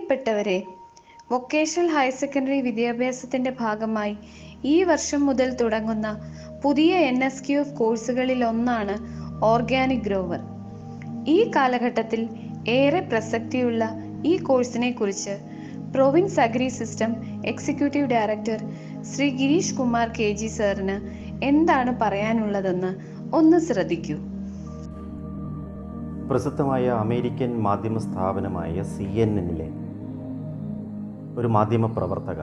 പ്രിയപ്പെട്ടവരെ, vocational higher secondary വിദ്യാഭ്യാസത്തിന്റെ ഭാഗമായി ഈ വർഷം മുതൽ തുടങ്ങുന്ന പുതിയ NSQF കോഴ്സുകളിൽ ഒന്നാണ് ഓർഗാനിക് ഗ്രോവർ. ഈ കാലഘട്ടത്തിൽ ഏറെ പ്രസക്തിയുള്ള ഈ കോഴ്സിനെ കുറിച്ച് province agri system executive director Shri Girish Kumar KG സാറിന് എന്താണ് പറയാനുള്ളതെന്ന് ഒന്ന് ശ്രദ്ധിക്കൂ. പ്രസിദ്ധമായ അമേരിക്കൻ മാധ്യമ സ്ഥാപനമായ CNN-ലെ ഒരു മാധ്യമ പ്രവർത്തക,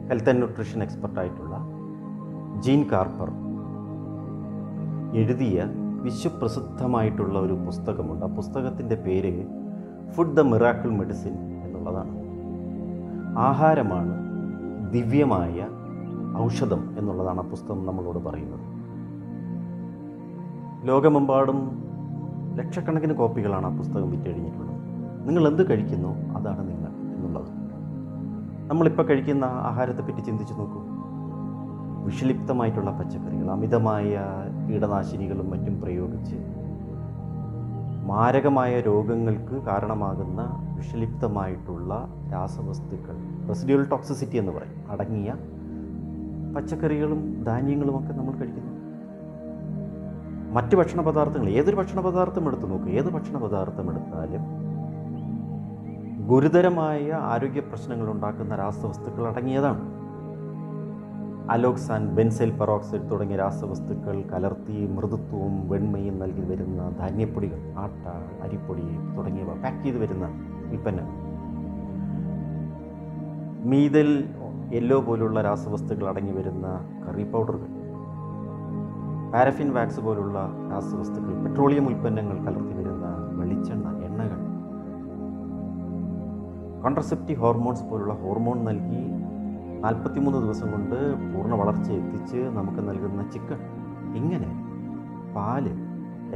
ഹെൽത്ത് ആൻഡ് ന്യൂട്രീഷൻ എക്സ്പെർട്ടായിട്ടുള്ള ജീൻ കാർപ്പർ എഴുതിയ വിശ്വപ്രസിദ്ധമായിട്ടുള്ള ഒരു പുസ്തകമുണ്ട്. ആ പുസ്തകത്തിൻ്റെ പേര് ഫുഡ് ദ മിറാക്കിൾ മെഡിസിൻ എന്നുള്ളതാണ്. ആഹാരമാണ് ദിവ്യമായ ഔഷധം എന്നുള്ളതാണ് ആ പുസ്തകം നമ്മളോട് പറയുന്നത്. ലോകമെമ്പാടും ലക്ഷക്കണക്കിന് കോപ്പികളാണ് ആ പുസ്തകം വിറ്റഴിഞ്ഞിട്ടുള്ളത്. നിങ്ങൾ എന്ത് കഴിക്കുന്നു അതാണ് നിങ്ങൾ എന്നുള്ളത്. നമ്മളിപ്പോൾ കഴിക്കുന്ന ആഹാരത്തെപ്പറ്റി ചിന്തിച്ച് നോക്കൂ. വിഷലിപ്തമായിട്ടുള്ള പച്ചക്കറികൾ, അമിതമായ കീടനാശിനികളും മറ്റും പ്രയോഗിച്ച് മാരകമായ രോഗങ്ങൾക്ക് കാരണമാകുന്ന വിഷലിപ്തമായിട്ടുള്ള രാസവസ്തുക്കൾ, റെസിഡ്യൂവൽ ടോക്സിസിറ്റി എന്ന് പറയും, അടങ്ങിയ പച്ചക്കറികളും ധാന്യങ്ങളുമൊക്കെ നമ്മൾ കഴിക്കുന്നു. മറ്റ് ഭക്ഷണ പദാർത്ഥങ്ങൾ, ഏതൊരു ഭക്ഷണ പദാർത്ഥം എടുത്തു നോക്കുക, ഏത് ഭക്ഷണ പദാർത്ഥം എടുത്താലും ഗുരുതരമായ ആരോഗ്യ പ്രശ്നങ്ങൾ ഉണ്ടാക്കുന്ന രാസവസ്തുക്കൾ അടങ്ങിയതാണ്. അലോക്സാൻ, ബെൻസൈൽ പെറോക്സൈഡ് തുടങ്ങിയ രാസവസ്തുക്കൾ കലർത്തി മൃദുത്വവും വെണ്മയും നൽകി വരുന്ന ധാന്യപ്പൊടികൾ, ആട്ട, അരിപ്പൊടി തുടങ്ങിയവ പാക്ക് ചെയ്ത് വരുന്ന ഉൽപ്പന്നങ്ങൾ, മീതൽ, യെല്ലോ പോലുള്ള രാസവസ്തുക്കൾ അടങ്ങി വരുന്ന കറി പൗഡറുകൾ, പാരഫിൻ വാക്സ് പോലുള്ള രാസവസ്തുക്കൾ, പെട്രോളിയം ഉൽപ്പന്നങ്ങൾ കലർത്തി വരുന്ന വെളിച്ചെണ്ണ, എണ്ണകൾ, കോൺട്രസെപ്റ്റീവ് ഹോർമോൺസ് പോലുള്ള ഹോർമോൺ നൽകി 43 ദിവസം കൊണ്ട് പൂർണ്ണ വളർച്ച എത്തിച്ച് നമുക്ക് നൽകുന്ന ചിക്കൻ, ഇങ്ങനെ പാല്,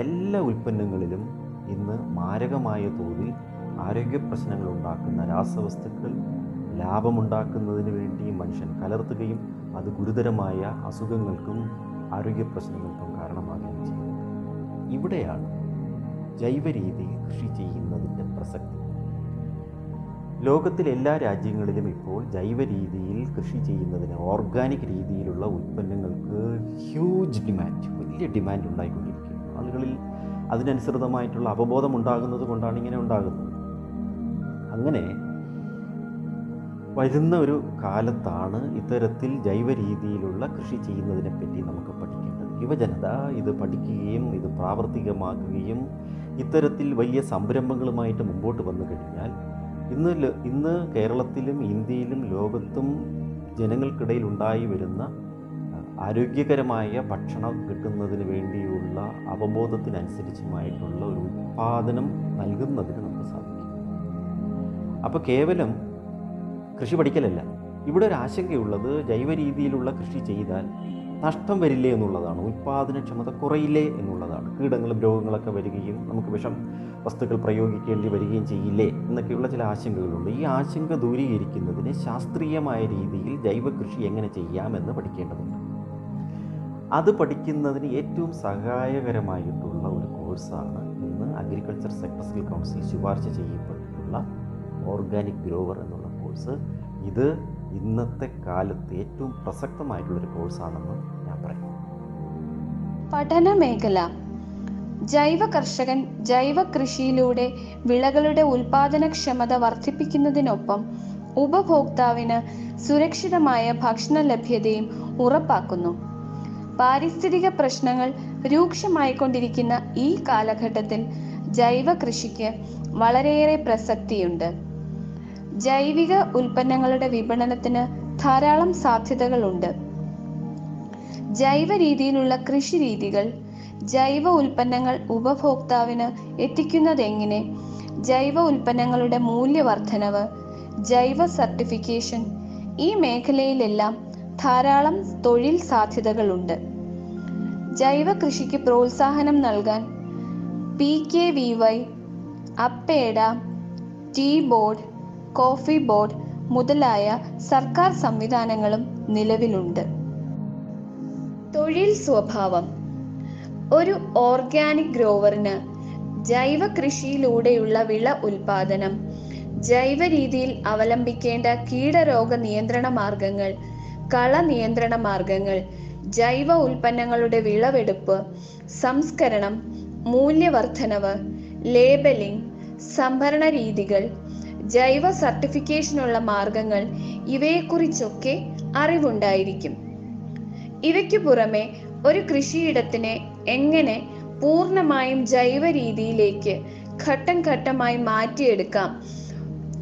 എല്ലാ ഉൽപ്പന്നങ്ങളിലും ഇന്ന് മാരകമായ തോതിൽ ആരോഗ്യ പ്രശ്നങ്ങൾ ഉണ്ടാക്കുന്ന രാസവസ്തുക്കൾ ലാഭമുണ്ടാക്കുന്നതിന് വേണ്ടി മനുഷ്യൻ കലർത്തുകയും അത് ഗുരുതരമായ അസുഖങ്ങൾക്കും ആരോഗ്യ പ്രശ്നങ്ങൾക്കും കാരണമാകുകയും ചെയ്യുന്നു. ഇവിടെയാണ് ജൈവ രീതിയിൽ കൃഷി ചെയ്യുന്നതിൻ്റെ പ്രസക്തി. ലോകത്തിലെ എല്ലാ രാജ്യങ്ങളിലും ഇപ്പോൾ ജൈവ രീതിയിൽ കൃഷി ചെയ്യുന്നതിന്, ഓർഗാനിക് രീതിയിലുള്ള ഉൽപ്പന്നങ്ങൾക്ക് ഹ്യൂജ് ഡിമാൻഡ്, വലിയ ഡിമാൻഡ് ഉണ്ടായിക്കൊണ്ടിരിക്കുകയാണ്. ആളുകളിൽ അതിനനുസൃതമായിട്ടുള്ള അവബോധം ഉണ്ടാകുന്നത് കൊണ്ടാണ് ഇങ്ങനെ ഉണ്ടാകുന്നത്. അങ്ങനെ വരുന്ന ഒരു കാലത്താണ് ഇത്തരത്തിൽ ജൈവ രീതിയിലുള്ള കൃഷി ചെയ്യുന്നതിനെപ്പറ്റി നമുക്ക് പഠിക്കേണ്ടത്. യുവജനത ഇത് പഠിക്കുകയും ഇത് പ്രാവർത്തികമാക്കുകയും ഇത്തരത്തിൽ വലിയ സംരംഭങ്ങളുമായിട്ട് മുമ്പോട്ട് വന്നു കഴിഞ്ഞാൽ ഇന്ന് കേരളത്തിലും ഇന്ത്യയിലും ലോകത്തും ജനങ്ങൾക്കിടയിൽ ഉണ്ടായി വരുന്ന ആരോഗ്യകരമായ ഭക്ഷണം കിട്ടുന്നതിന് വേണ്ടിയുള്ള അവബോധത്തിനനുസരിച്ചുമായിട്ടുള്ള ഒരു ഉൽപ്പാദനം നൽകുന്നതിന് നമുക്ക് സാധിക്കും. അപ്പോൾ കേവലം കൃഷി പഠിക്കലല്ല, ഇവിടെ ഒരു ആശങ്കയുള്ളത് ജൈവ രീതിയിലുള്ള കൃഷി ചെയ്താൽ നഷ്ടം വരില്ലേ എന്നുള്ളതാണ്, ഉൽപ്പാദനക്ഷമത കുറയില്ലേ എന്നുള്ളതാണ്. കീടങ്ങളും രോഗങ്ങളൊക്കെ വരികയും നമുക്ക് വിഷം വസ്തുക്കൾ പ്രയോഗിക്കേണ്ടി വരികയും ചെയ്യില്ലേ എന്നൊക്കെയുള്ള ചില ആശങ്കകളുണ്ട്. ഈ ആശങ്ക ദൂരീകരിക്കുന്നതിന് ശാസ്ത്രീയമായ രീതിയിൽ ജൈവ കൃഷി എങ്ങനെ ചെയ്യാമെന്ന് പഠിക്കേണ്ടതുണ്ട്. അത് പഠിക്കുന്നതിന് ഏറ്റവും സഹായകരമായിട്ടുള്ള ഒരു കോഴ്സാണ് ഇന്ന് അഗ്രികൾച്ചർ സെക്ടറൽ കൗൺസിൽ ശുപാർശ ചെയ്യപ്പെട്ടിട്ടുള്ള ഓർഗാനിക് ഗ്രോവർ എന്നുള്ള കോഴ്സ്. ഇത് ഇന്നത്തെ കാലത്ത് ഏറ്റവും പ്രസക്തമായിട്ടുള്ളൊരു കോഴ്സാണെന്ന് ഞാൻ പറയും. പഠന മേഖല: ജൈവ കർഷകൻ ജൈവ കൃഷിയിലൂടെ വിളകളുടെ ഉൽപാദനക്ഷമത വർദ്ധിപ്പിക്കുന്നതിനൊപ്പം ഉപഭോക്താവിന് സുരക്ഷിതമായ ഭക്ഷണ ലഭ്യതയും ഉറപ്പാക്കുന്നു. പാരിസ്ഥിതിക പ്രശ്നങ്ങൾ രൂക്ഷമായിക്കൊണ്ടിരിക്കുന്ന ഈ കാലഘട്ടത്തിൽ ജൈവ കൃഷിക്ക് വളരെയേറെ പ്രസക്തിയുണ്ട്. ജൈവിക ഉൽപ്പന്നങ്ങളുടെ വിപണനത്തിന് ധാരാളം സാധ്യതകളുണ്ട്. ജൈവ രീതിയിലുള്ള കൃഷി രീതികൾ, ജൈവ ഉൽപ്പന്നങ്ങൾ ഉപഭോക്താവിന് എത്തിക്കുന്നതെങ്ങനെ, ജൈവ ഉൽപ്പന്നങ്ങളുടെ മൂല്യവർദ്ധനവ്, ജൈവ സർട്ടിഫിക്കേഷൻ, ഈ മേഖലയിലെല്ലാം ധാരാളം തൊഴിൽ സാധ്യതകളുണ്ട്. ജൈവ കൃഷിക്ക് പ്രോത്സാഹനം നൽകാൻ PKVY, APEDA, tea board, coffee board മുതലായ സർക്കാർ സംവിധാനങ്ങളും നിലവിലുണ്ട്. തൊഴിൽ സ്വഭാവം: ഒരു ഓർഗാനിക് ഗ്രോവറിന് ജൈവ കൃഷിയിലൂടെയുള്ള വിള ഉൽപാദനം, ജൈവ രീതിയിൽ അവലംബിക്കേണ്ട കീടരോഗ നിയന്ത്രണ മാർഗങ്ങൾ, കള നിയന്ത്രണ മാർഗങ്ങൾ, ജൈവ ഉൽപ്പന്നങ്ങളുടെ വിളവെടുപ്പ്, സംസ്കരണം, മൂല്യവർദ്ധനവ്, ലേബലിംഗ്, സംഭരണ രീതികൾ, ജൈവ സർട്ടിഫിക്കേഷനുള്ള മാർഗങ്ങൾ ഇവയെക്കുറിച്ചൊക്കെ അറിവുണ്ടായിരിക്കും. ഇവയ്ക്കു പുറമെ ഒരു കൃഷിയിടത്തിനെ എങ്ങനെ പൂർണ്ണമായും ജൈവ രീതിയിലേക്ക് ഘട്ടം ഘട്ടമായി മാറ്റിയെടുക്കാം,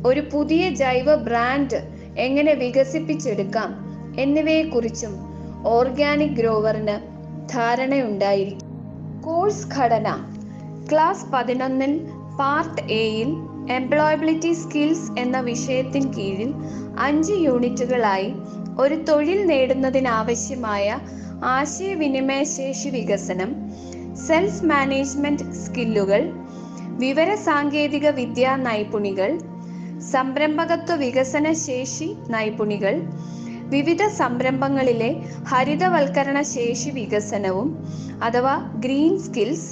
ഒരു പുതിയ ജൈവ ബ്രാൻഡ് എങ്ങനെ വികസിപ്പിച്ചെടുക്കാം എന്നിവയെക്കുറിച്ചും ഓർഗാനിക് ഗ്രോവറിന് ധാരണയുണ്ടായിരിക്കും. കോഴ്സ് ഘടന. ക്ലാസ് 11 പാർട്ട് എയിൽ എംപ്ലോയബിലിറ്റി സ്കിൽസ് എന്ന വിഷയത്തിൻ കീഴിൽ 5 യൂണിറ്റുകളായി ഒരു തൊഴിൽ നേടുന്നതിനാവശ്യമായ ആശയവിനിമയ ശേഷി വികസനം, സെൽഫ് മാനേജ്മെന്റ് സ്കില്ലുകൾ, വിവര സാങ്കേതിക വിദ്യാ നൈപുണികൾ, സംരംഭകത്വ വികസന ശേഷി നൈപുണികൾ, വിവിധ സംരംഭങ്ങളിലെ ഹരിതവൽക്കരണ ശേഷി വികസനവും അഥവാ ഗ്രീൻ സ്കിൽസ്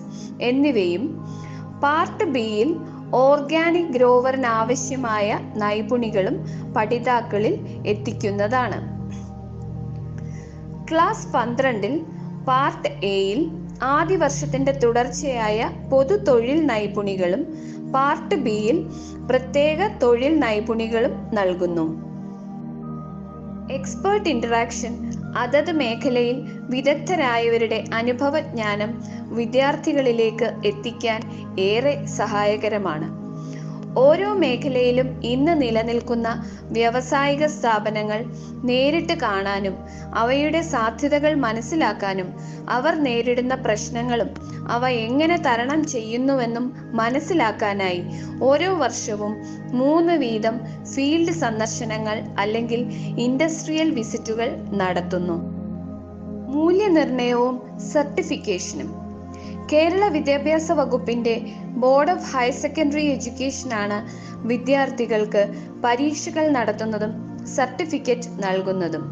എന്നിവയും പാർട്ട് ബിയിൽ ഓർഗാനിക് ഗ്രോവറിനാവശ്യമായ നൈപുണികളും പഠിതാക്കളിൽ എത്തിക്കുന്നതാണ്. ക്ലാസ് 12 പാർട്ട് എയിൽ ആദ്യ വർഷത്തിന്റെ തുടർച്ചയായ പൊതു തൊഴിൽ നൈപുണികളും പാർട്ട് ബിയിൽ പ്രത്യേക തൊഴിൽ നൈപുണികളും നൽകുന്നു. എക്സ്പേർട്ട് ഇന്ററാക്ഷൻ അതത് മേഖലയിൽ വിദഗ്ധരായവരുടെ അനുഭവജ്ഞാനം വിദ്യാർത്ഥികളിലേക്ക് എത്തിക്കാൻ ഏറെ സഹായകരമാണ്. ഓരോ മേഖലയിലും ഇന്ന് നിലനിൽക്കുന്ന വ്യാവസായിക സ്ഥാപനങ്ങൾ നേരിട്ട് കാണാനും അവയുടെ സാധ്യതകൾ മനസ്സിലാക്കാനും അവർ നേരിടുന്ന പ്രശ്നങ്ങളും അവ എങ്ങനെ തരണം ചെയ്യുന്നുവെന്നും മനസ്സിലാക്കാനായി ഓരോ വർഷവും 3 വീതം ഫീൽഡ് സന്ദർശനങ്ങൾ അല്ലെങ്കിൽ ഇൻഡസ്ട്രിയൽ വിസിറ്റുകൾ നടത്തുന്നു. മൂല്യനിർണ്ണയവും സർട്ടിഫിക്കേഷനും. കേരള വിദ്യാഭ്യാസ വകുപ്പിന്റെ ബോർഡ് ഓഫ് ഹയർ സെക്കൻഡറി എഡ്യൂക്കേഷനാണ് വിദ്യാർത്ഥികൾക്ക് പരീക്ഷകൾ നടത്തുന്നതും സർട്ടിഫിക്കറ്റ് നൽകുന്നതും.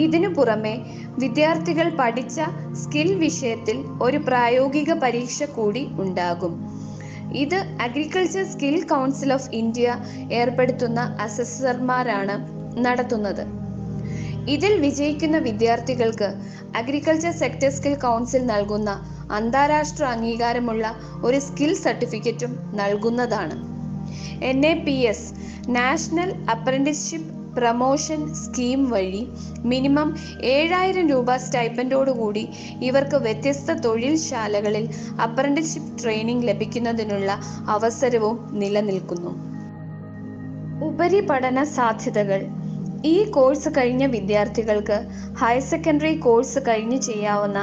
ഇതിനു പുറമെ വിദ്യാർത്ഥികൾ പഠിച്ച സ്കിൽ വിഷയത്തിൽ ഒരു പ്രായോഗിക പരീക്ഷ കൂടി ഉണ്ടാകും. ഇത് agriculture skill council of India ഏർപ്പെടുത്തുന്ന അസസർമാരാണ് നടത്തുന്നത്. ഇതിൽ വിജയിക്കുന്ന വിദ്യാർത്ഥികൾക്ക് അഗ്രികൾച്ചർ സെക്ടർ സ്കിൽ കൗൺസിൽ നൽകുന്ന അന്താരാഷ്ട്ര അംഗീകാരമുള്ള ഒരു സ്കിൽ സർട്ടിഫിക്കറ്റും നൽകുന്നതാണ്. NAPS national apprenticeship promotion scheme വഴി മിനിമം 7,000 രൂപ സ്റ്റൈപ്പൻഡോടുകൂടി ഇവർക്ക് വ്യത്യസ്ത തൊഴിൽശാലകളിൽ അപ്രന്റീസ്ഷിപ്പ് ട്രെയിനിങ് ലഭിക്കുന്നതിനുള്ള അവസരവും നിലനിൽക്കുന്നു. ഉപരിപഠന സാധ്യതകൾ. ഈ കോഴ്സ് കഴിഞ്ഞ വിദ്യാർത്ഥികൾക്ക് ഹയർ സെക്കൻഡറി കോഴ്സ് കഴിഞ്ഞ് ചെയ്യാവുന്ന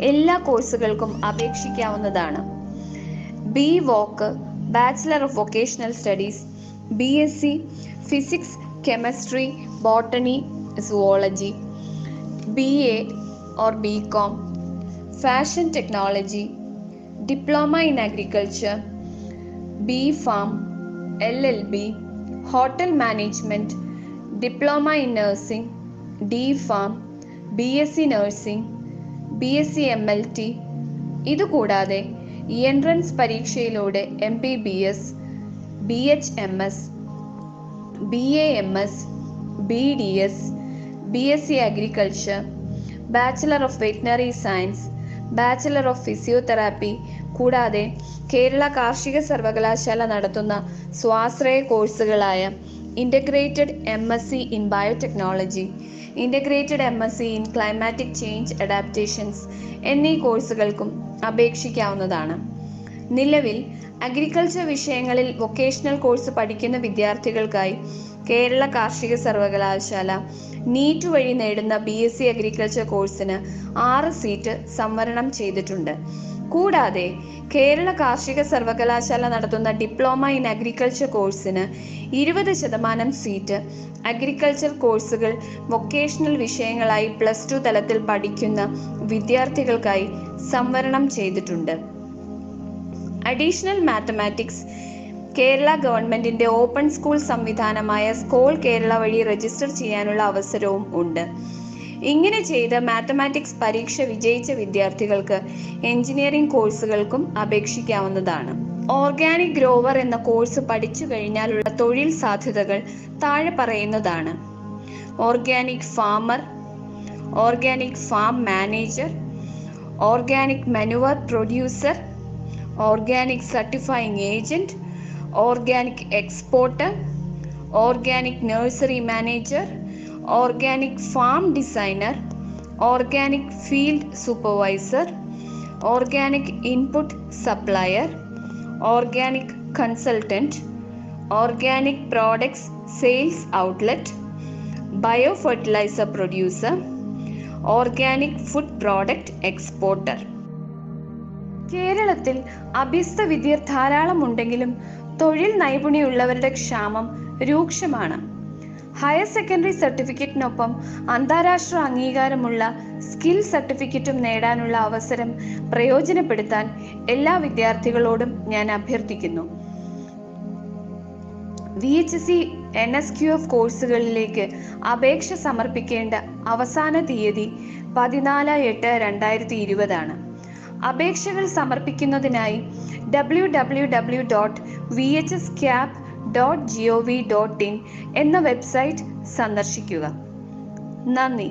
എല്ലാ കോഴ്സുകൾക്കും അപേക്ഷിക്കാവുന്നതാണ്. BVoc bachelor of vocational studies, BSc physics, chemistry, botany, zoology, BA or BCom fashion technology, diploma in agriculture, BPharm, LLB, hotel management, diploma in nursing, DPharm, BSc nursing, BSc MLT. ഇതുകൂടാതെ entrance പരീക്ഷയിലൂടെ MBBS, BHMS, BAMS, BDS, BSc agriculture, bachelor of veterinary science, bachelor of physiotherapy കൂടാതെ കേരള കാർഷിക സർവകലാശാല നടത്തുന്ന സ്വാശ്രയ കോഴ്സുകളായ integrated MSc in biotechnology, integrated MSc in climatic change adaptations എന്നീ കോഴ്സുകൾക്കും അപേക്ഷിക്കാവുന്നതാണ്. നിലവിൽ അഗ്രികൾച്ചർ വിഷയങ്ങളിൽ വൊക്കേഷണൽ കോഴ്സ് പഠിക്കുന്ന വിദ്യാർത്ഥികൾക്കായി കേരള കാർഷിക സർവകലാശാല നീറ്റ് വഴി നേടുന്ന BSc അഗ്രികൾച്ചർ കോഴ്സിന് 6 സീറ്റ് സംവരണം ചെയ്തിട്ടുണ്ട്. കൂടാതെ കേരള കാർഷിക സർവകലാശാല നടത്തുന്ന ഡിപ്ലോമ ഇൻ അഗ്രികൾച്ചർ കോഴ്സിന് 20% സീറ്റ് അഗ്രികൾച്ചർ കോഴ്സുകൾ വൊക്കേഷണൽ വിഷയങ്ങളായി +2 തലത്തിൽ പഠിക്കുന്ന വിദ്യാർത്ഥികൾക്കായി സംവരണം ചെയ്തിട്ടുണ്ട്. അഡീഷണൽ മാത്തമാറ്റിക്സ് കേരള ഗവൺമെന്റിന്റെ ഓപ്പൺ സ്കൂൾ സംവിധാനമായ സ്കോൾ കേരള വഴി രജിസ്റ്റർ ചെയ്യാനുള്ള അവസരവും ഉണ്ട്. ഇങ്ങനെ ചെയ്ത മാത്തമാറ്റിക്സ് പരീക്ഷ വിജയിച്ച വിദ്യാർത്ഥികൾക്ക് എഞ്ചിനീയറിംഗ് കോഴ്സുകൾക്കും അപേക്ഷിക്കാവുന്നതാണ്. ഓർഗാനിക് ഗ്രോവർ എന്ന കോഴ്സ് പഠിച്ചു കഴിഞ്ഞാലുള്ള തൊഴിൽ സാധ്യതകൾ താഴെ പറയുന്നതാണ്: organic farmer, organic farm manager, organic manoeuvre producer, organic certifying agent, organic exporter, organic nursery manager, organic farm designer, organic field supervisor, organic input supplier, organic consultant, organic products sales outlet, bio fertiliser producer, organic food product exporter. കേരളത്തിൽ അഭ്യസ്ത വിദ്യർ ധാരാളം ഉണ്ടെങ്കിലും തൊഴിൽ നൈപുണ്യമുള്ളവരുടെ ക്ഷാമം രൂക്ഷമാണ്. Higher secondary സർട്ടിഫിക്കറ്റിനൊപ്പം അന്താരാഷ്ട്ര അംഗീകാരമുള്ള skill സർട്ടിഫിക്കറ്റും നേടാനുള്ള അവസരം പ്രയോജനപ്പെടുത്താൻ എല്ലാ വിദ്യാർത്ഥികളോടും ഞാൻ അഭ്യർത്ഥിക്കുന്നു. VHSC NSQF കോഴ്സുകളിലേക്ക് അപേക്ഷ സമർപ്പിക്കേണ്ട അവസാന തീയതി 14/8/2020 ആണ്. അപേക്ഷകൾ സമർപ്പിക്കുന്നതിനായി www.vhscap.gov.in എന്ന വെബ്സൈറ്റ് സന്ദർശിക്കുക. നന്ദി.